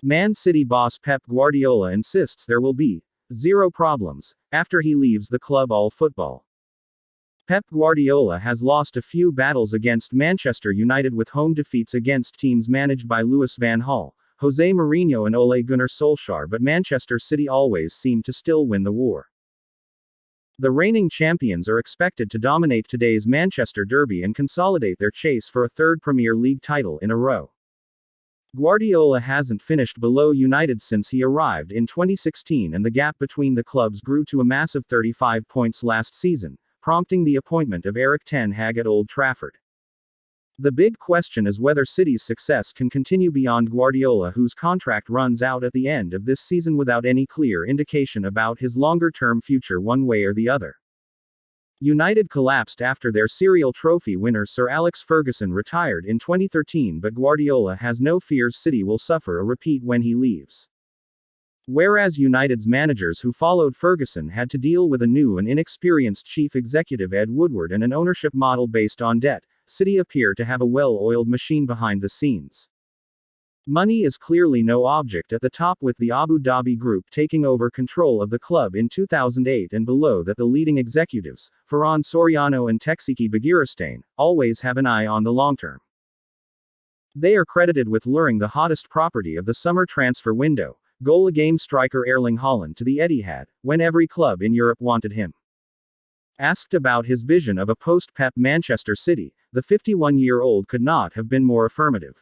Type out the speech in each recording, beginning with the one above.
Man City boss Pep Guardiola insists there will be zero problems after he leaves the club. All football. Pep Guardiola has lost a few battles against Manchester United with home defeats against teams managed by Louis van Gaal, Jose Mourinho and Ole Gunnar Solskjaer, but Manchester City always seem to still win the war. The reigning champions are expected to dominate today's Manchester derby and consolidate their chase for a third Premier League title in a row. Guardiola hasn't finished below United since he arrived in 2016, and the gap between the clubs grew to a massive 35 points last season, prompting the appointment of Erik ten Hag at Old Trafford. The big question is whether City's success can continue beyond Guardiola, whose contract runs out at the end of this season without any clear indication about his longer-term future one way or the other. United collapsed after their serial trophy winner Sir Alex Ferguson retired in 2013, but Guardiola has no fears City will suffer a repeat when he leaves. Whereas United's managers who followed Ferguson had to deal with a new and inexperienced chief executive Ed Woodward and an ownership model based on debt, City appear to have a well-oiled machine behind the scenes. Money is clearly no object at the top, with the Abu Dhabi Group taking over control of the club in 2008, and below that the leading executives, Ferran Soriano and Txiki Begiristain, always have an eye on the long term. They are credited with luring the hottest property of the summer transfer window, goal-a-game striker Erling Haaland, to the Etihad, when every club in Europe wanted him. Asked about his vision of a post-Pep Manchester City, the 51-year-old could not have been more affirmative.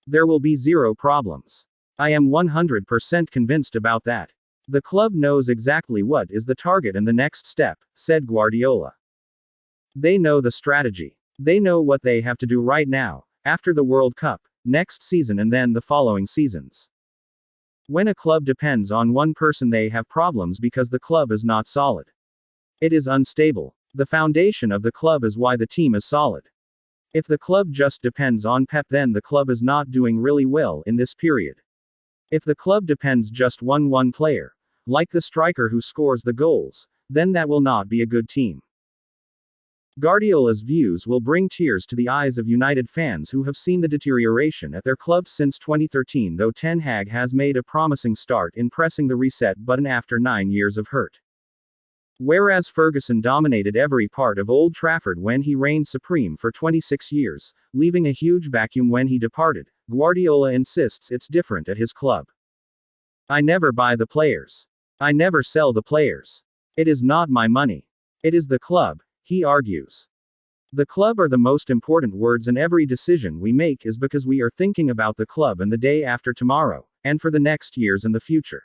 There will be zero problems. I am 100% convinced about that. The club knows exactly what is the target and the next step, said Guardiola. They know the strategy. They know what they have to do right now, after the World Cup, next season and then the following seasons. When a club depends on one person, they have problems because the club is not solid. It is unstable. The foundation of the club is why the team is solid. If the club just depends on Pep, then the club is not doing really well in this period. If the club depends just on one player, like the striker who scores the goals, then that will not be a good team. Guardiola's views will bring tears to the eyes of United fans who have seen the deterioration at their club since 2013, though Ten Hag has made a promising start in pressing the reset button after 9 years of hurt. Whereas Ferguson dominated every part of Old Trafford when he reigned supreme for 26 years, leaving a huge vacuum when he departed, Guardiola insists it's different at his club. I never buy the players. I never sell the players. It is not my money. It is the club, he argues. The club are the most important words, and every decision we make is because we are thinking about the club and the day after tomorrow, and for the next years and the future.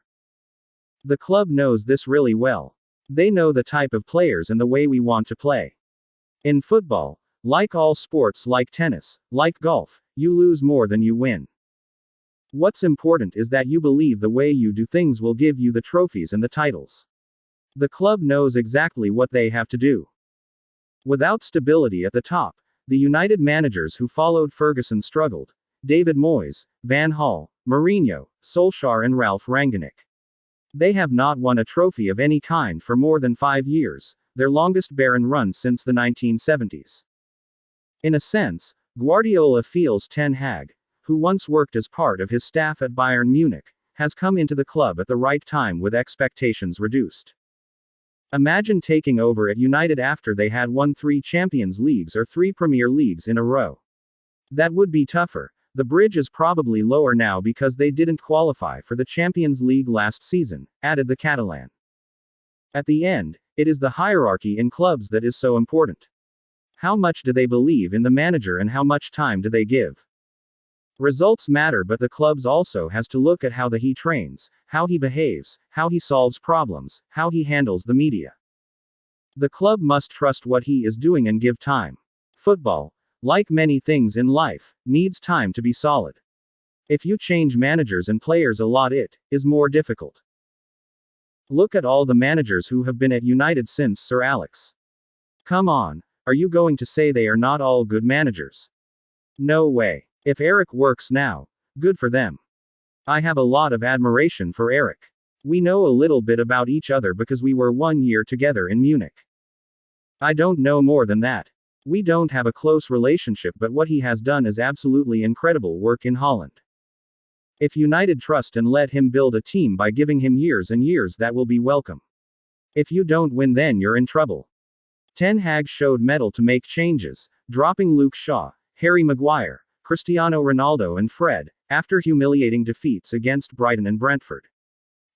The club knows this really well. They know the type of players and the way we want to play. In football, like all sports, like tennis, like golf, you lose more than you win. What's important is that you believe the way you do things will give you the trophies and the titles. The club knows exactly what they have to do. Without stability at the top, the United managers who followed Ferguson struggled. David Moyes, Van Gaal, Mourinho, Solskjaer and Ralph Rangnick. They have not won a trophy of any kind for more than 5 years, their longest barren run since the 1970s. In a sense, Guardiola feels Ten Hag, who once worked as part of his staff at Bayern Munich, has come into the club at the right time with expectations reduced. Imagine taking over at United after they had won 3 Champions Leagues or 3 Premier Leagues in a row. That would be tougher. The bridge is probably lower now because they didn't qualify for the Champions League last season, added the Catalan. At the end, it is the hierarchy in clubs that is so important. How much do they believe in the manager and how much time do they give? Results matter, but the clubs also has to look at how he trains, how he behaves, how he solves problems, how he handles the media. The club must trust what he is doing and give time. Football, like many things in life, needs time to be solid. If you change managers and players a lot, it is more difficult. Look at all the managers who have been at United since Sir Alex. Come on, are you going to say they are not all good managers? No way. If Erik works now, good for them. I have a lot of admiration for Erik. We know a little bit about each other because we were 1 year together in Munich. I don't know more than that. We don't have a close relationship, but what he has done is absolutely incredible work in Holland. If United trust and let him build a team by giving him years and years, that will be welcome. If you don't win, then you're in trouble. Ten Hag showed mettle to make changes, dropping Luke Shaw, Harry Maguire, Cristiano Ronaldo and Fred, after humiliating defeats against Brighton and Brentford.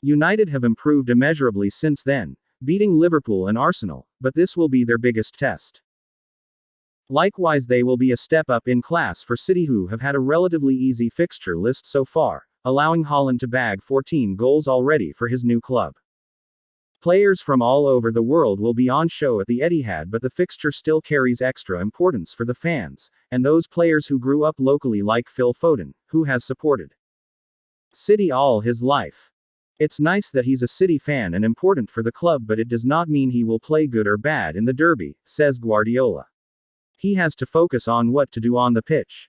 United have improved immeasurably since then, beating Liverpool and Arsenal, but this will be their biggest test. Likewise, they will be a step up in class for City, who have had a relatively easy fixture list so far, allowing Haaland to bag 14 goals already for his new club. Players from all over the world will be on show at the Etihad, but the fixture still carries extra importance for the fans, and those players who grew up locally, like Phil Foden, who has supported City all his life. It's nice that he's a City fan and important for the club, but it does not mean he will play good or bad in the derby, says Guardiola. He has to focus on what to do on the pitch.